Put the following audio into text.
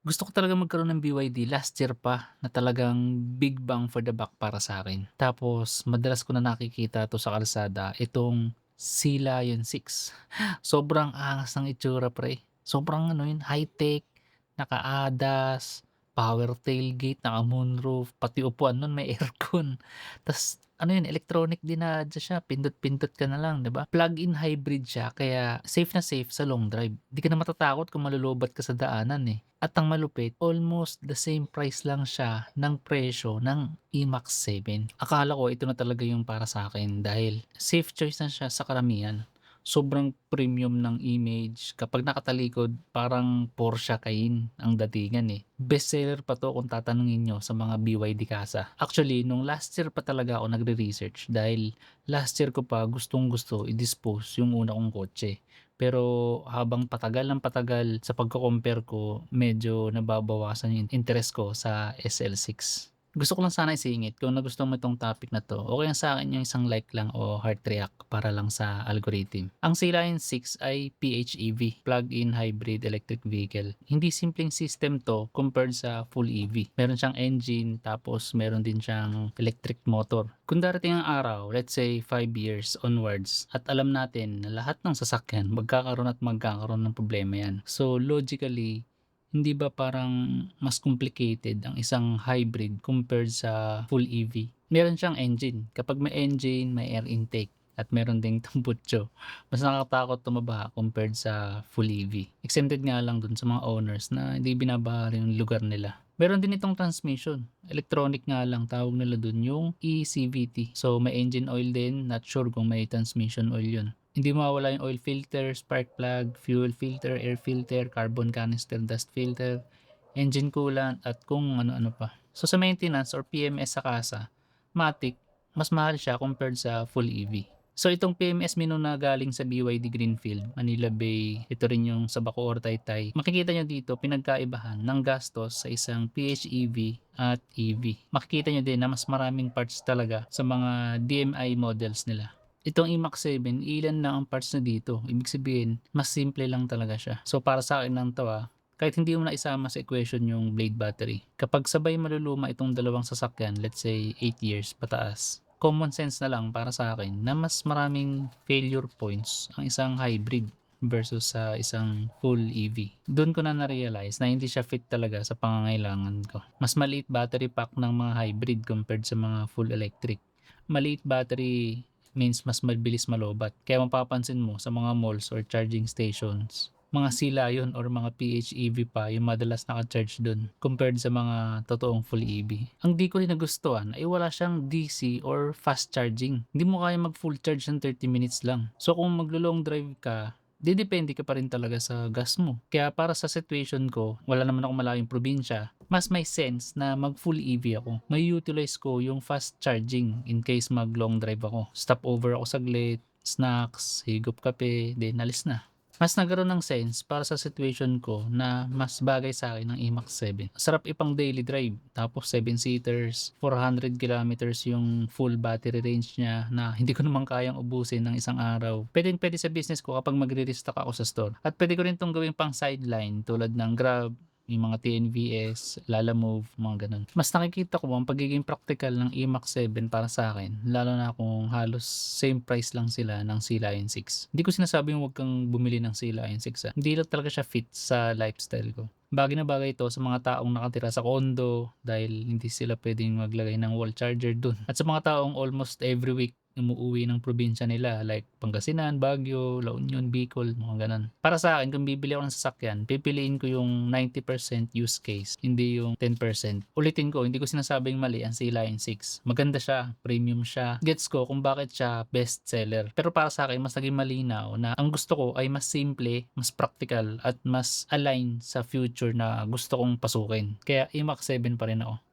Gusto ko talaga magkaroon ng BYD last year pa na talagang big bang for the buck para sa akin. Tapos madalas ko na nakikita 'to sa kalsada, itong Sea Lion 6. Sobrang angas ng itsura pre. Sobrang ano yun, high-tech, naka-ADAS, power tailgate, naka-moonroof, pati upuan nun may aircon. Tas ano yun, electronic din na siya, pindot-pindot ka na lang, 'di ba? Plug-in hybrid siya kaya safe na safe sa long drive. 'Di ka na matatakot kung malulubat ka sa daanan, eh. At ang malupit, almost the same price lang siya ng presyo ng E-MAX 7. Akala ko ito na talaga yung para sa akin dahil safe choice na siya sa karamihan. Sobrang premium ng image. Kapag nakatalikod, parang Porsche Cayenne ang datingan eh. Bestseller pa 'to kung tatanungin niyo sa mga BYD Casa. Actually, nung last year pa talaga ako nagre-research dahil last year ko pa gustong-gusto i-dispose yung una kong kotse. Pero habang patagal ng patagal sa pagko-compare ko, medyo nababawasan yung interest ko sa SL6. Gusto ko lang sana isingit kung nagustuhan mo itong topic na 'to, okey lang sa'kin yung isang like lang o heart react para lang sa algorithm. Ang Sea Lion 6 ay PHEV, plug-in hybrid electric vehicle. Hindi simpleng system 'to compared sa full EV. Meron siyang engine tapos meron din siyang electric motor. Kung darating ang araw, let's say 5 years onwards at alam natin na lahat ng sasakyan magkakaroon at magkakaroon ng problema 'yan. So logically, hindi ba parang mas complicated ang isang hybrid compared sa full EV? Meron siyang engine. Kapag may engine, may air intake at meron ding tambutso. Mas nakakatakot tumabaha compared sa full EV. Exempted nga lang dun sa mga owners na hindi binabaha yung lugar nila. Meron din itong transmission. Electronic nga lang tawag nila dun yung ECVT. So may engine oil din, not sure kung may transmission oil yun. Hindi mawawala yung oil filter, spark plug, fuel filter, air filter, carbon canister, dust filter, engine coolant, at kung ano-ano pa. So sa maintenance or PMS sa kasa, matic, mas mahal siya compared sa full EV. So itong PMS menu na galing sa BYD Greenfield, Manila Bay, ito rin yung sa Bacoor, Taytay. Makikita nyo dito pinagkaibahan ng gastos sa isang PHEV at EV. Makikita nyo din na mas maraming parts talaga sa mga DMI models nila. Itong E-MAX 7, ilan lang ang parts na dito. Ibig sabihin, mas simple lang talaga siya. So para sa akin lang 'to, kahit hindi mo na isama sa equation yung blade battery. Kapag sabay maluluma itong dalawang sasakyan, let's say 8 years pataas, common sense na lang para sa akin na mas maraming failure points ang isang hybrid versus sa isang full EV. Doon ko na na-realize na hindi siya fit talaga sa pangangailangan ko. Mas maliit battery pack ng mga hybrid compared sa mga full electric. Maliit battery means mas mabilis malobat. Kaya mapapansin mo sa mga malls or charging stations, mga Sea Lion or mga PHEV pa yung madalas naka-charge dun compared sa mga totoong full EV. Ang di ko rin nagustuhan ay wala siyang DC or fast charging. Hindi mo kaya mag full charge ng 30 minutes lang. So kung maglo-long drive ka, depende ka pa rin talaga sa gas mo. Kaya para sa situation ko, wala naman akong malayong probinsya, mas may sense na mag full EV ako. May utilize ko yung fast charging in case mag long drive ako. Stop over ako saglit, snacks, higop kape, then alis na. Mas nagkaroon ng sense para sa situation ko na mas bagay sa akin ng E-MAX 7. Sarap ipang daily drive. Tapos 7 seaters, 400 kilometers yung full battery range niya na hindi ko naman kayang ubusin ng isang araw. Pwede sa business ko kapag magre-restock ako sa store. At pwede ko rin itong gawing pang sideline tulad ng Grab, yung mga TNVS, Lalamove, mga ganun. Mas nakikita ko ang pagiging practical ng E-MAX 7 para sa akin, lalo na kung halos same price lang sila ng Sea Lion 6. Hindi ko sinasabing huwag kang bumili ng Sea Lion 6 ah. Hindi lang talaga siya fit sa lifestyle ko. Bagay na bagay ito sa mga taong nakatira sa condo dahil hindi sila pwedeng maglagay ng wall charger dun. At sa mga taong almost every week umuuwi ng probinsya nila like Pangasinan, Baguio, La Union, Bicol, mga ganun. Para sa akin, kung bibili ako ng sasakyan, pipiliin ko yung 90% use case, hindi yung 10%. Ulitin ko, hindi ko sinasabing mali ang Sea Lion 6. Maganda siya, premium siya. Gets ko kung bakit siya best seller. Pero para sa akin, mas naging malinaw na ang gusto ko ay mas simple, mas practical, at mas align sa future na gusto kong pasukin. Kaya E-MAX 7 pa rin ako.